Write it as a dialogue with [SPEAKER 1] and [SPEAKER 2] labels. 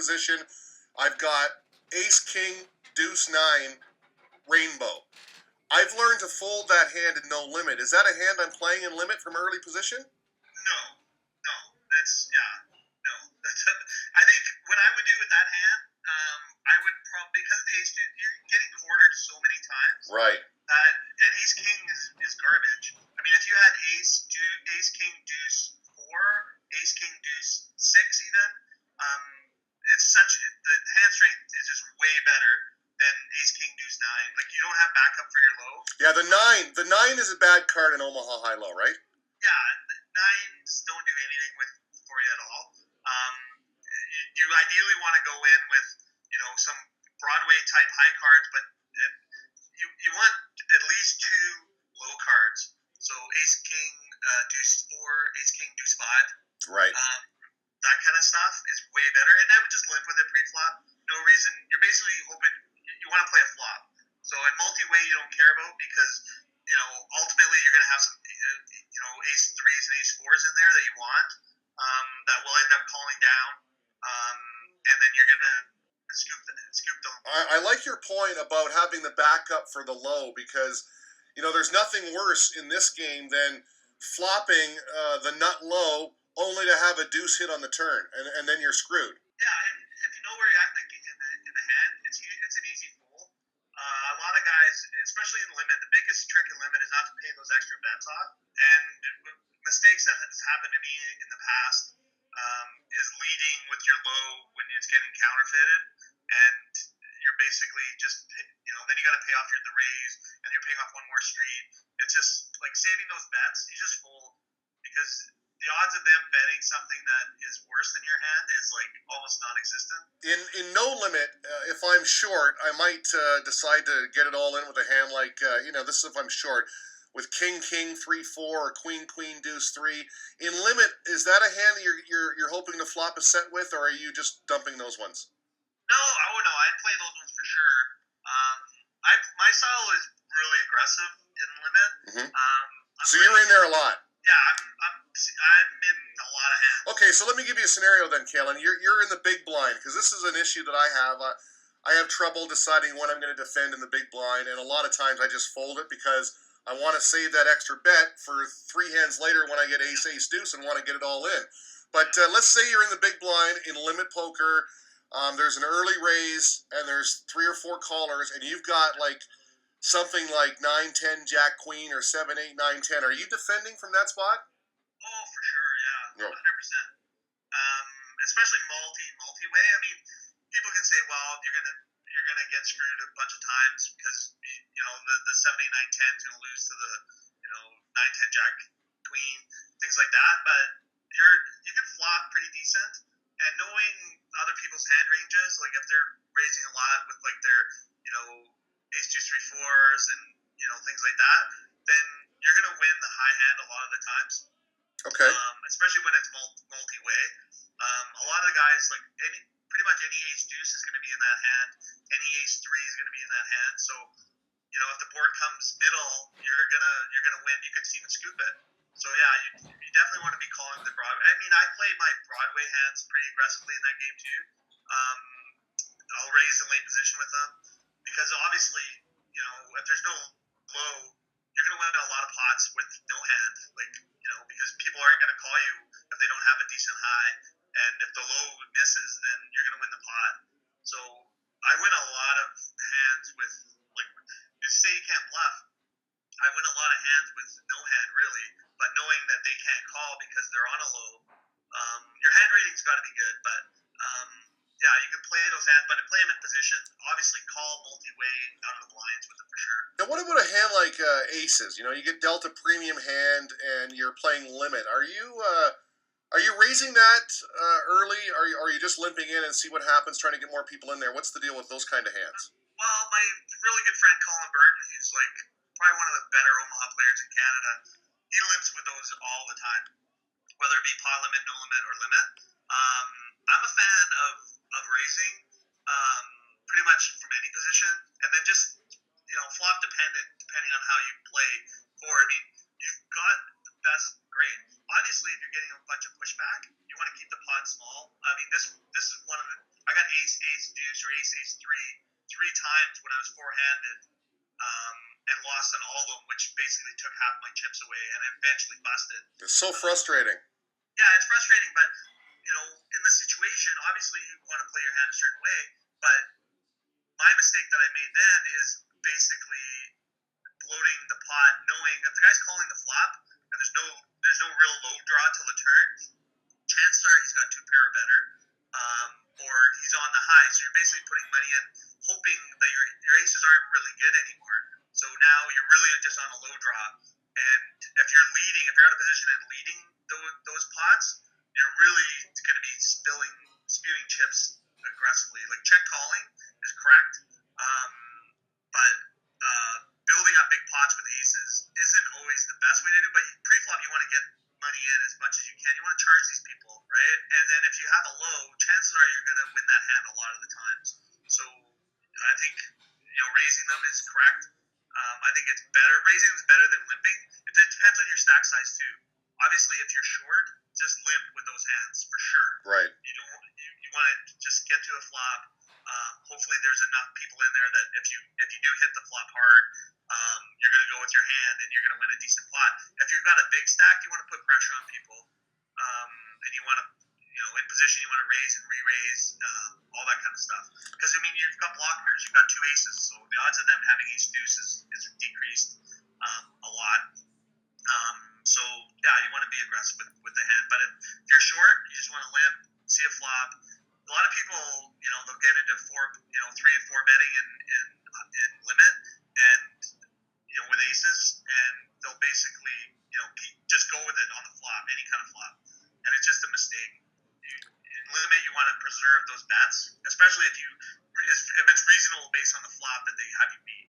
[SPEAKER 1] position, I've got ace, king, deuce, nine, rainbow. I've learned to fold that hand in no limit. Is that a hand I'm playing in limit from early position?
[SPEAKER 2] No, that's no. That's I think what I would do with that hand, I would probably because of the ace, you're getting quartered so many times.
[SPEAKER 1] Right.
[SPEAKER 2] And ace king is garbage. I mean, if you had ace king deuce four, ace king deuce six even, it's the hand strength is just way better than ace king deuce nine. Like you don't have backup for your low.
[SPEAKER 1] Yeah, the nine is a bad card in Omaha Hi Lo, right?
[SPEAKER 2] Yeah, nines don't do anything for you at all. You ideally want to go in with some Broadway type high cards, but you want at least two low cards. So ace king deuce four, ace king deuce five.
[SPEAKER 1] Right.
[SPEAKER 2] That kind of stuff is way better, and I would just limp with it pre-flop. No reason. You're basically hoping you want to play a flop. So in multi-way, you don't care about because ultimately you're going to have some ace threes and ace fours in there that you want that will end up calling down, and then you're going to scoop them.
[SPEAKER 1] I like your point about having the backup for the low because there's nothing worse in this game than flopping the nut low only to have a deuce hit on the turn, and then you're screwed.
[SPEAKER 2] Yeah, and if you know where you're at in the hand, it's an easy fold. A lot of guys, especially in limit, the biggest trick in limit is not to pay those extra bets off. And mistakes that has happened to me in the past is leading with your low when it's getting counterfeited, and you're basically just then you got to pay off the raise, and you're paying off one more street. It's just like saving those bets. You just fold because the odds of them betting something that is worse than your hand is like almost non-existent.
[SPEAKER 1] In no limit, if I'm short, I might decide to get it all in with a hand like this is if I'm short with king 3-4 or queen deuce 3. In limit, is that a hand that you're hoping to flop a set with, or are you just dumping those ones?
[SPEAKER 2] No, I'd play those ones for sure. My style is really aggressive in limit.
[SPEAKER 1] Mm-hmm. So you're in there a lot.
[SPEAKER 2] Yeah, I'm in a lot of hands.
[SPEAKER 1] Okay, so let me give you a scenario then, Calen. You're in the big blind because this is an issue that I have. I have trouble deciding when I'm going to defend in the big blind, and a lot of times I just fold it because I want to save that extra bet for three hands later when I get ace deuce and want to get it all in. But let's say you're in the big blind in limit poker. There's an early raise and there's 3 or 4 callers, and you've got like something like 9-10 jack queen or 7-8 9-10. Are you defending from that spot?
[SPEAKER 2] Oh, for sure, yeah, 100%. Especially multi-way. I mean, people can say, well, you're gonna get screwed a bunch of times because the 7-8 9-10 is gonna lose to the 9-10 jack queen, things like that. But you can flop pretty decent, and knowing other people's hand ranges, like if they're raising a lot with like their ace deuce 3 4s and things like that, then you're gonna win the high hand a lot of the times.
[SPEAKER 1] Okay.
[SPEAKER 2] Especially when it's multi-way. A lot of the guys, like pretty much any ace deuce is going to be in that hand. Any ace 3 is going to be in that hand. So, if the board comes middle, you're gonna win. You could even scoop it. So yeah, you definitely want to be calling the Broadway. I mean, I play my Broadway hands pretty aggressively in that game too. I'll raise in late position with them because obviously, if there's no low, you're going to win a lot of pots with no hand, because people aren't going to call you if they don't have a decent high, and if the low misses, then you're going to win the pot. So I win a lot of hands with, you say you can't bluff. I win a lot of hands with no hand, really, but knowing that they can't call because they're on a low, your hand rating's got to be good, but yeah, you can play those hands, but to play them in position, obviously call multi-way out of the blinds with them for sure.
[SPEAKER 1] Now, what about a hand like aces? You get dealt a premium hand and you're playing limit. Are you raising that early? Are you just limping in and see what happens, trying to get more people in there? What's the deal with those kind of hands?
[SPEAKER 2] Well, my really good friend Colin Burton, he's probably one of the better Omaha players in Canada. He limps with those all the time, whether it be pot limit, no limit, or limit. I'm a fan of raising pretty much from any position, and then just flop depending on how you play forward. I mean, you've got the best grade. Obviously, if you're getting a bunch of pushback, you want to keep the pot small. I mean, this is one of the. I got three times when I was four-handed, and lost on all of them, which basically took half my chips away, and eventually busted.
[SPEAKER 1] It's so frustrating.
[SPEAKER 2] Yeah, it's frustrating, but in the situation, obviously you want to play your hand a certain way, but my mistake that I made then is basically bloating the pot, knowing if the guy's calling the flop and there's no real low draw till the turn, chances are he's got two pair or better, or he's on the high. So you're basically putting money in, hoping that your aces aren't really good anymore. So now you're really just on a low draw. And if you're out of position and leading those pots, you're really going to be spewing chips aggressively. Like check calling is correct, but building up big pots with aces isn't always the best way to do. But pre-flop, you want to get money in as much as you can. You want to charge these people, right? And then if you have a low, chances are you're going to win that hand a lot of the times. So I think raising them is correct. I think it's better. Raising them is better than limping. It depends on your stack size too. Obviously, if you're short, just limp with those hands for sure.
[SPEAKER 1] Right.
[SPEAKER 2] You want to just get to a flop. Hopefully, there's enough people in there that if you do hit the flop hard, you're going to go with your hand and you're going to win a decent pot. If you've got a big stack, you want to put pressure on people, and you want to, in position, you want to raise and re-raise, all that kind of stuff. Because you've got blockers, you've got two aces, so the odds of them having ace deuce is decreased a lot. So yeah, you want to be aggressive with the hand. But if you're short, you just want to limp, see a flop. A lot of people, they'll get into 3 and 4 betting in limit, and with aces, and they'll basically just go with it on the flop, any kind of flop, and it's just a mistake. In limit, you want to preserve those bets, especially if it's reasonable based on the flop that they have you beat.